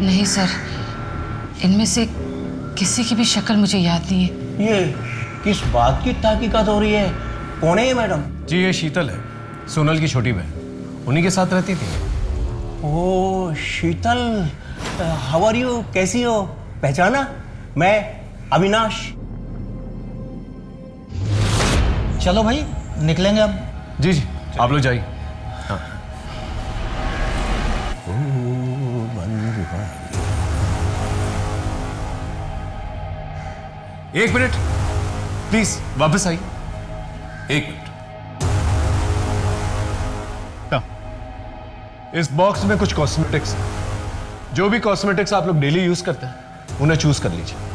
नहीं सर, इनमें से किसी की भी शक्ल मुझे याद नहीं है। ये किस बात की तहकीकात हो रही है? कौन है ये मैडम? जी, ये शीतल है, सोनल की छोटी बहन। उन्हीं के साथ रहती थी। ओ शीतल, हाउ आर यू? कैसी हो? पहचाना? मैं अविनाश। चलो भाई, निकलेंगे अब। जी जी, आप लोग जाइए। हाँ। एक मिनट प्लीज, वापस आइए। 1 मिनट। इस बॉक्स में कुछ कॉस्मेटिक्स हैं। जो भी कॉस्मेटिक्स आप लोग डेली यूज करते हैं उन्हें चूज कर लीजिए।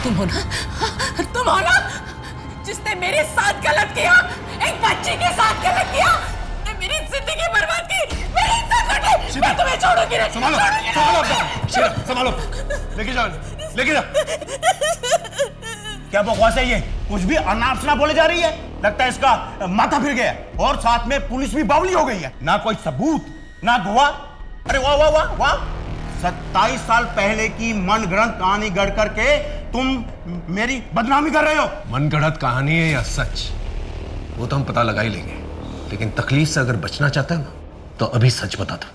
तुम हो ना जिसने मेरे साथ गलत किया, एक बच्ची के साथ गलत किया, मेरी जिंदगी बर्बाद की, मेरी इज्जत लूटी। मैं तुम्हें छोड़ूंगी नहीं। संभालो, लेके जाओ, लेके जाओ। क्या बकवास है ये? कुछ भी अनाप शनाप बोले जा रही है। लगता है इसका माथा फिर गया, और साथ में पुलिस भी बावली हो गई है। ना कोई सबूत, ना गवाह। अरे वाह वाह वाह वाह! 27 साल पहले की मनगढ़ंत कहानी गढ़ करके तुम मेरी बदनामी कर रहे हो। मनगढ़ंत कहानी है या सच, वो तो हम पता लगा ही लेंगे। लेकिन तकलीफ से अगर बचना चाहते हो ना, तो अभी सच बता दो।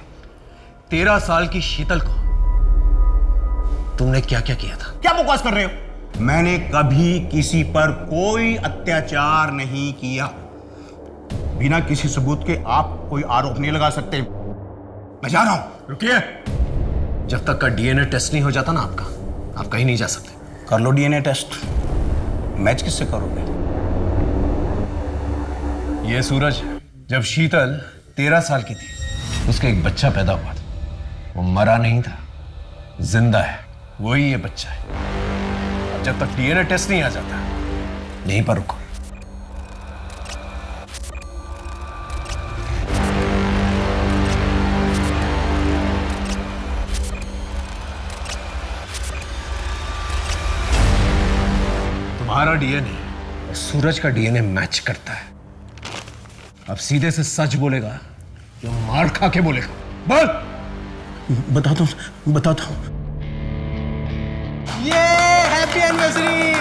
13 साल की शीतल को तुमने क्या क्या किया था? क्या बकवास कर रहे हो? मैंने कभी किसी पर कोई अत्याचार नहीं किया। बिना किसी सबूत के आप कोई आरोप नहीं लगा सकते। मैं जा रहा हूं। रुकिए, जब तक का डीएनए टेस्ट नहीं हो जाता ना आपका, आप कहीं नहीं जा सकते। कर लो डीएनए टेस्ट। मैच किससे करोगे? ये सूरज, जब शीतल 13 साल की थी, उसका एक बच्चा पैदा हुआ था। वो मरा नहीं था, जिंदा है। वही ये बच्चा है। अब जब तक डीएनए टेस्ट नहीं आ जाता, यहीं पर रुको। तुम्हारा डीएनए और सूरज का डीएनए मैच करता है। अब सीधे से सच बोलेगा या मार खा के बोलेगा? बोल। बताता हूं। ये हैप्पी एनिवर्सरी।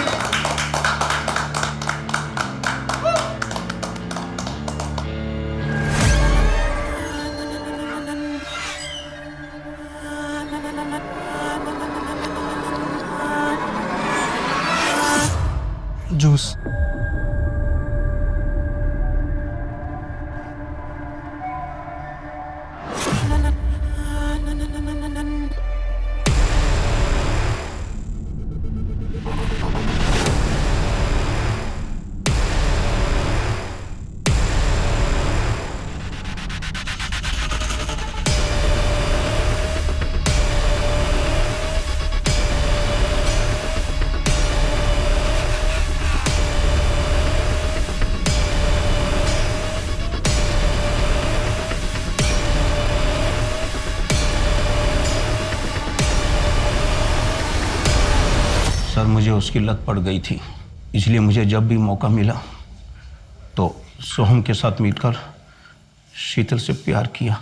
जूस। सर मुझे उसकी लत पड़ गई थी, इसलिए मुझे जब भी मौका मिला तो सोहम के साथ मिलकर शीतल से प्यार किया।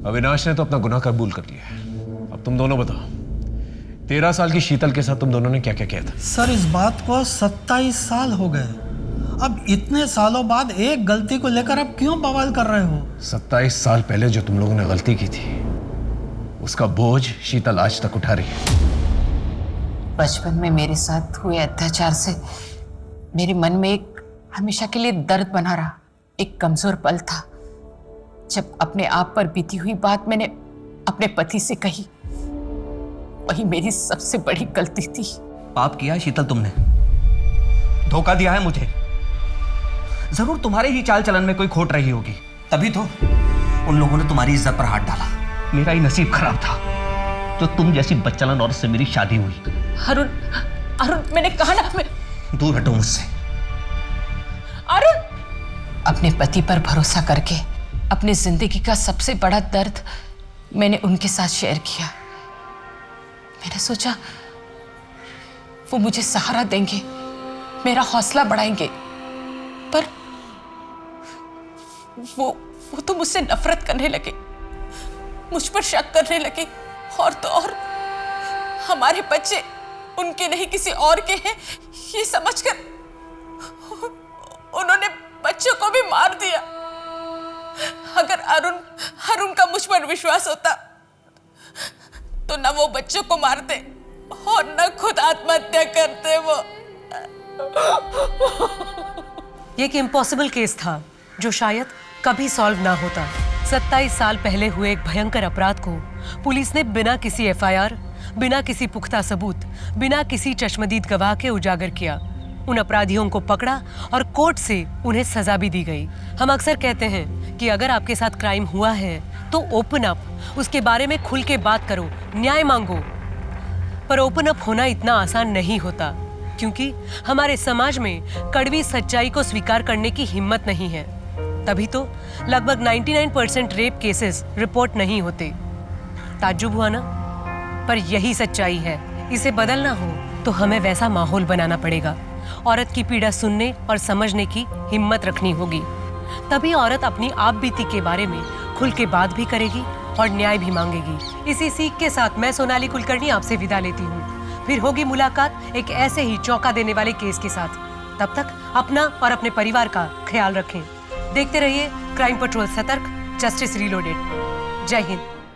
अविनाश ने तो अपना गुनाह कबूल कर लिया है। अब तुम दोनों बताओ, 13 साल की शीतल के साथ तुम दोनों ने क्या क्या किया था? सर इस बात को 27 साल हो गए। अब इतने सालों बाद एक गलती को लेकर आप क्यों बवाल कर रहे हो? 27 साल पहले जो तुम लोगों ने गलती की थी उसका बोझ शीतल आज तक उठा रही है। बचपन में मेरे साथ हुए अत्याचार से मेरे मन में एक हमेशा के लिए दर्द बना रहा, एक कमजोर पल था जब अपने आप पर बीती हुई बात मैंने अपने पति से कही। वही मेरी सबसे बड़ी गलती थी। पाप किया है शीतल तुमने, धोखा दिया है मुझे। जरूर तुम्हारे ही चाल चलन में कोई खोट रही होगी, तभी तो उन लोगों ने तुम्हारी इज्जत पर हाथ डाला। मेरा ही नसीब खराब था जो तुम जैसी बच्चलन औरत से मेरी शादी हुई। अरुण, अरुण मैंने कहा ना, मैं दूर हटो मुझसे। अरुण, अपने पति पर भरोसा करके अपनी जिंदगी का सबसे बड़ा दर्द मैंने उनके साथ शेयर किया। मैंने सोचा वो मुझे सहारा देंगे, मेरा हौसला बढ़ाएंगे, पर वो तो मुझसे नफरत करने लगे, मुझ पर शक करने लगे, और तो और हमारे बच्चे उनके नहीं किसी और के हैं ये समझकर उन्होंने बच्चों को भी मार दिया। अगर अरुण का मुझ पर विश्वास होता तो न वो बच्चों को मारते और न खुद आत्महत्या करते। वो ये एक इम्पॉसिबल केस था जो शायद कभी सॉल्व ना होता। 27 साल पहले हुए एक भयंकर अपराध को पुलिस ने बिना किसी एफआईआर, बिना किसी पुख्ता सबूत, बिना किसी चश्मदीद गवाह के उजागर किया। उन अपराधियों को पकड़ा और कोर्ट से उन्हें सजा भी दी गई। हम अक्सर कहते हैं कि अगर आपके साथ क्राइम हुआ है तो ओपन अप, उसके बारे में खुल के बात करो, न्याय मांगो। पर ओपन अप होना इतना आसान नहीं होता, क्योंकि हमारे समाज में कड़वी सच्चाई को स्वीकार करने की हिम्मत नहीं है। तभी तो लगभग 99% रेप केसेस रिपोर्ट नहीं होते। ताज्जुब हुआ ना? पर यही सच्चाई है। इसे बदलना हो तो हमें वैसा माहौल बनाना पड़ेगा। औरत की पीड़ा सुनने और समझने की हिम्मत रखनी होगी। तभी औरत अपनी आप बीती के बारे में खुल के बात भी करेगी और न्याय भी मांगेगी। इसी सीख के साथ मैं सोनाली कुलकर्णी आपसे विदा लेती हूँ। फिर होगी मुलाकात एक ऐसे ही चौंका देने वाले केस के साथ। तब तक अपना और अपने परिवार का ख्याल रखें। देखते रहिए क्राइम पेट्रोल, सतर्क, जस्टिस रीलोडेड। जय हिंद।